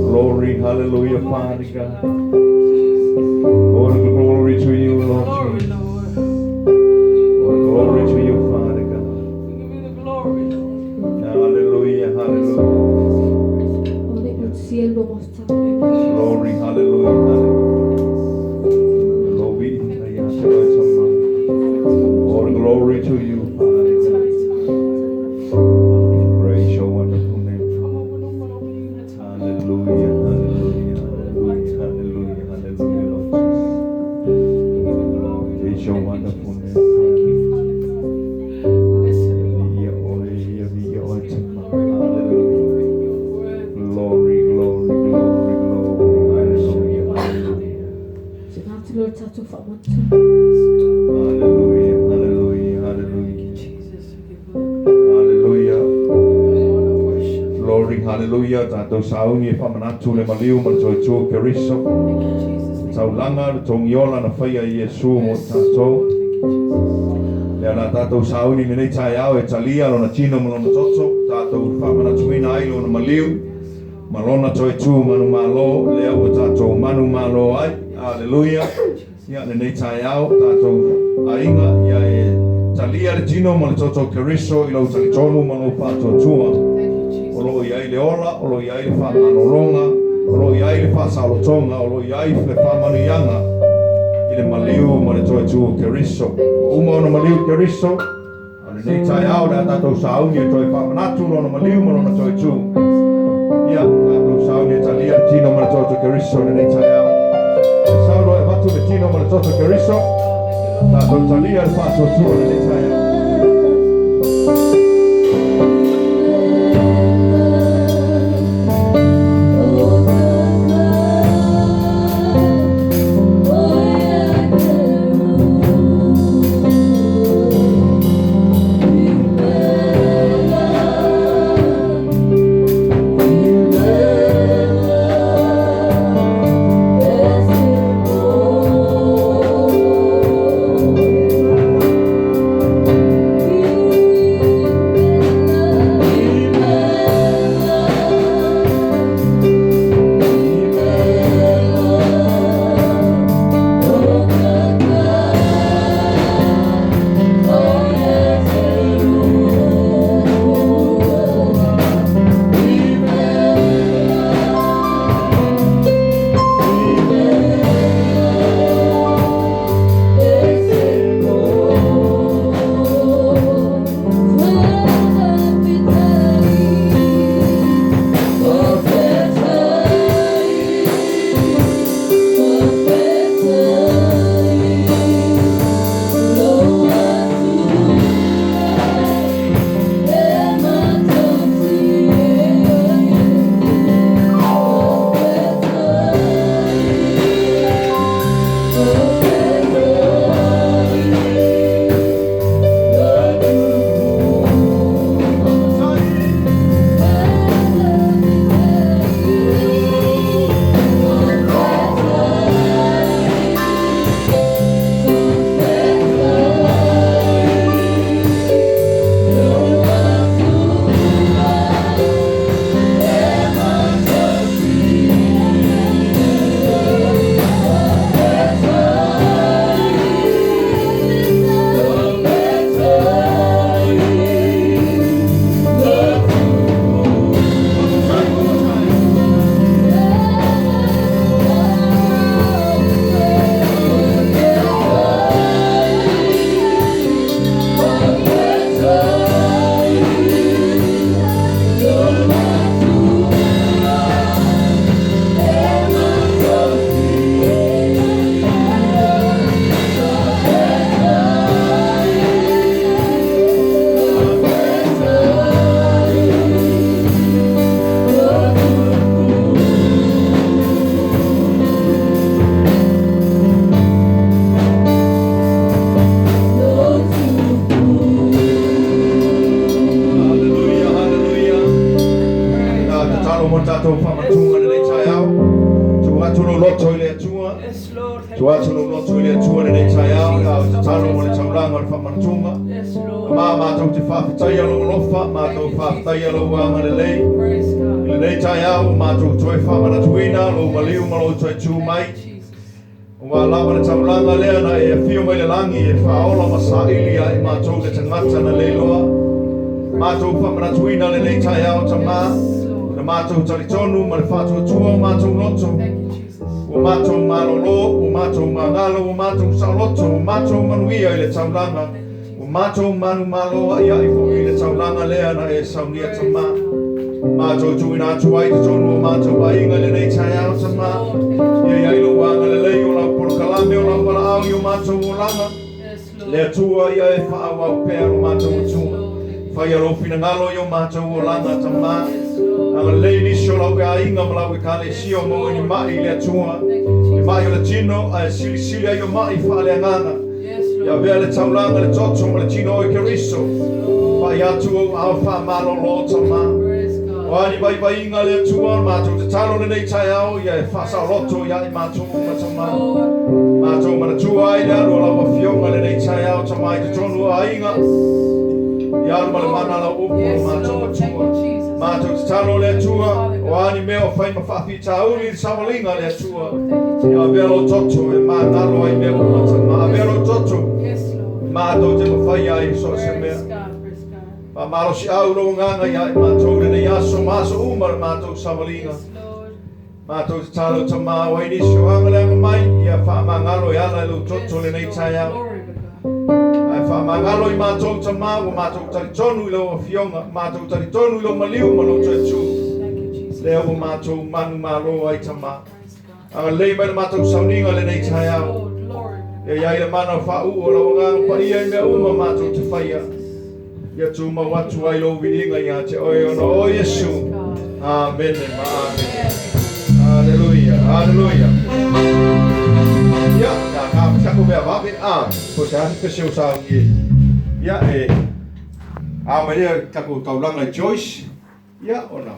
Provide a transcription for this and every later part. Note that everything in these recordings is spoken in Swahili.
Glory, hallelujah, Father God. All glory to you, Lord Jesus. All glory to you, Father God. We give you the glory, Lord. Hallelujah, hallelujah. Glory, hallelujah, hallelujah. All glory to you, Father God. Praise your wonderful name. Hallelujah, hallelujah, hallelujah, hallelujah, hallelujah, Lord Jesus. Praise your wonderful name. Glory, glory, glory, glory. Hallelujah, hallelujah. Hallelujah, hallelujah, hallelujah. Hallelujah. Glory, hallelujah. Tato sauni e whamanatu le maliu ma toi tō keriso. Tau langa le tongiola na whaia Yesu mo tato. Lea na tato sauni me nei tai au e talia lo na tino mo lona toto. Tato whamanatu ina ai lo na maliu. Malona toi tū manu malo. Lea o tato manu malo ai. Hallelujah. Ia le nei tai au. Tato ainga ia e talia le tino mo le toto keriso. Ilo talitonu mo lo pato tua. Olo iai le ola, olo iai le whamanolonga, olo iai le whasalotonga, olo iai le whamanianga, i le maliu mo le toi tū keriso. Uma o na maliu keriso, ane nei tai au le atatou sauni e toi whamanatu lo na maliu mo na toi tū. Ia, atatou sauni e talia le tino mo le toi tū keriso, ane nei tai au. E saulo e watu le tino mo le toi tū keriso, atatou talia le whato tū, ane nei tai au. sunu no tu le tu le tai au ya talo mo le taulanga le whamantunga. Yes, Lord. Mātou te whawhitai alo lofa, mātou whawhitai alo wanga le lei. Praise God. Le lei tai au, mātou toi whamana tuina, lo maliu malo toi tū mai. Thank you, Jesus. Wa lawa le taulanga lea na e whio mai le langi e whaola masaili ai mātou le tangata na leiloa. Mātou whamana tuina le lei tai au ta mā. Na mātou taritonu, ma le whātua tua, mātou loto. Thank you, Jesus. O mātou malolo, o mātou mangalo, o mātou sauloto, o mātou manuia i le taulanga. O mātou manu maloa ia i fo i le taulanga lea na e saunia ta mā. Mātou tuina atu ai te tonu o mātou ainga le nei tai au ta mā. Ia ia ilo wanga le lei o lau porokalame o lau wala au i o mātou o langa. Yes, Lord. Le atua ia e whaau au pēr o mātou o Yes, tua. Lord. Whai alo fina ngalo i o mātou o langa ta mā. Yes, Lord. Anga lei nisi o lau e ainga ma lau e kale si o mo ni mai le atua. Thank you, Ni Jesus. mai o le tino a sili sili ai o mai whaale anganga. Yes, Ia Lord. vea le taulanga le toto ma le tino o i keriso. Whai atu o au wha malo lo ta mā. Praise God. O ani vai vai inga le atua mātou te talo le nei tai au ia e whasa loto ia i mātou ma ta mā. Lord. Mātou mana tua ai le anu lau a fionga le nei tai au ta mai te tonu a inga. Ia anu ma le mana lau upo Yes, mātou ma Lord. Thank tua. you, Jesus. Mātou te talo le atua o ani mea o whai ma whawhi tauli le sawalinga le atua. Ia velo toto e mā nalo ai mea o mata mā. Velo toto Yes, Lord. mātou te mawhai ai so se Praise mea. God. Praise God. Pa malo si au lo nganga ia i mātou le nei aso maso uma le mātou sawalinga. Yes, Lord. Mātou te talo ta mā o inisio anga le anga mai. Ia wha mangalo i ana lo toto le nei tai au. Glory to God. Ai wha mangalo i mātou ta mā o mātou tari tonu i lo a fionga. Mātou tari tonu i lo maliu ma lo te tū. Thank you, Jesus. Leo o mātou manu malo ai ta mā. Praise God. Anga lei mai le mātou sauninga le nei tai au. Lord, glory. Ia iai le mana whau o la wanganga pa ia i mea uma mātou te whaia. Ia tū ma watu ai lo viringa ia te oe ono o Yesu. Amen e ma amen. Hallelujah, hallelujah. Ia, nā kā pitako mea wape po se hasi pe seo sa ngie. Ia e, maria tako taulanga Joyce. Ia, ona.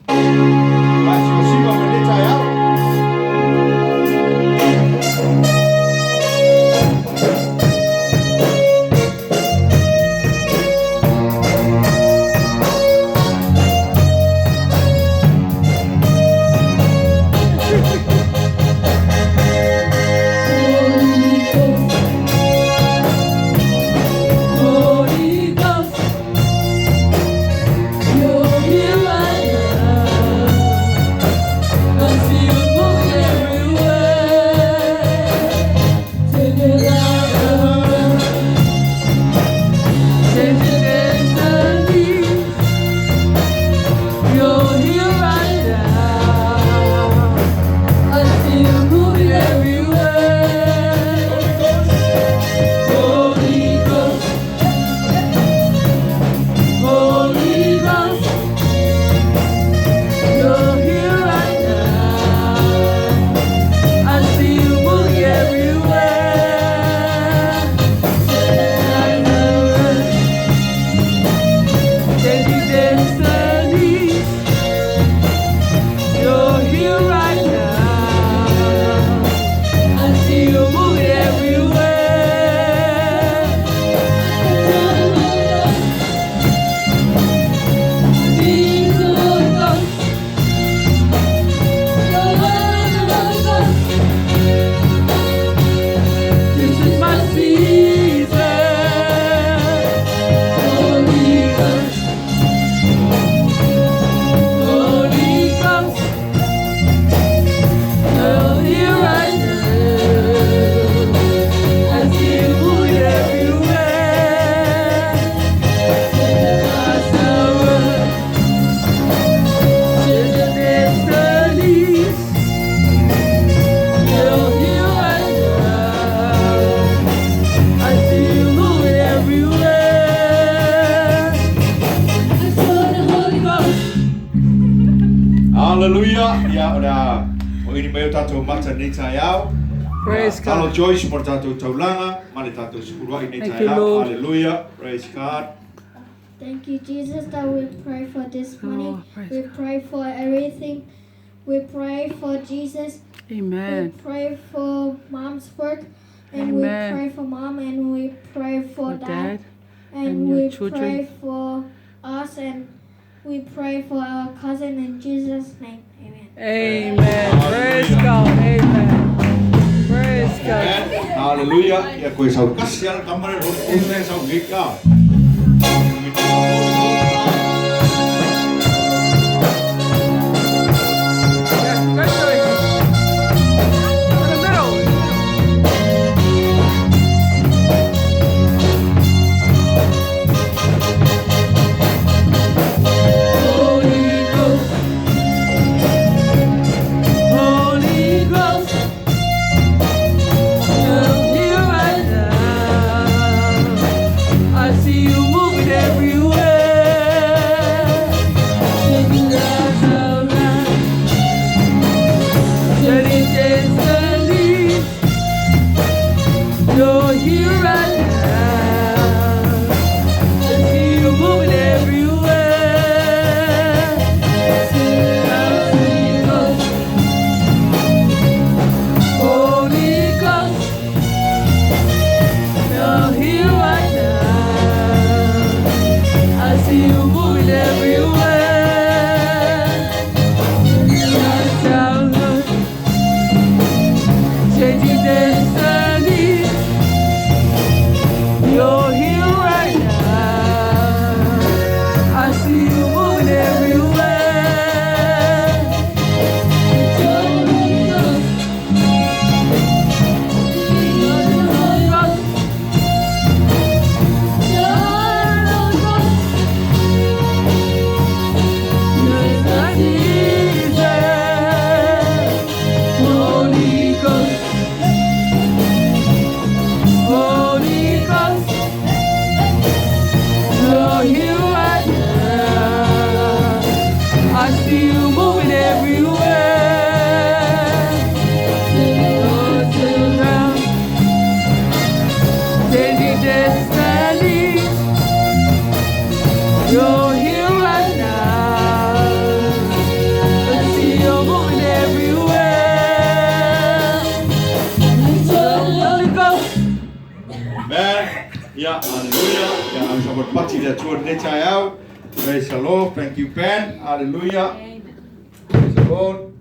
Mai siwa me ne tai au. Holy Ghost, you're here right now. I see you move everywhere. Take it out, take it destiny. You're here right now. I see you move everywhere. Holy Ghost, Holy Ghost, you're here right now. I see you moving everywhere. Changing destinies. You're here right now. I see you moving everywhere. This is my season. Holy Ghost, Holy Ghost, you're here right now. I see you moving everywhere. My sorrow, changing destinies. You're here right now. I see you moving everywhere. I saw the Holy Ghost. Hallelujah. Ia ora o ini mai o tātou mata nei tai au. Praise Talo God. Joyce mo tātou taulanga, ma le tātou sikuruai nei Thank tai you, au. Lord. Hallelujah. Praise God. Thank you, Jesus, that we pray for this morning. praise We pray for everything. We pray for Jesus Amen. We pray for mom's work, and Amen. we pray for mom, and we pray for For dad, dad and and your we children. pray for us, and we pray for our cousin in Jesus' name. Amen. Amen. Praise God. Amen. Praise God. Hallelujah. Ya koe sau kasi ala kamare ro une sau gika. You're here right now. I see you moving everywhere. Holy Ghost, you're here right now. I see you moving everywhere. Changing destiny. You're here right now. I see you moving everywhere. Holy Ghost, Holy Ghost, you're here right now. I see you moving everywhere. Oh, turn around, changing destiny. You're here right now. I see you moving everywhere. Holy Ghost. Amen. Ya, hallelujah. Ya, ang sabat pati dah cuan dia cayau. Praise the Lord. Thank you, Ben. Hallelujah. Praise the Lord.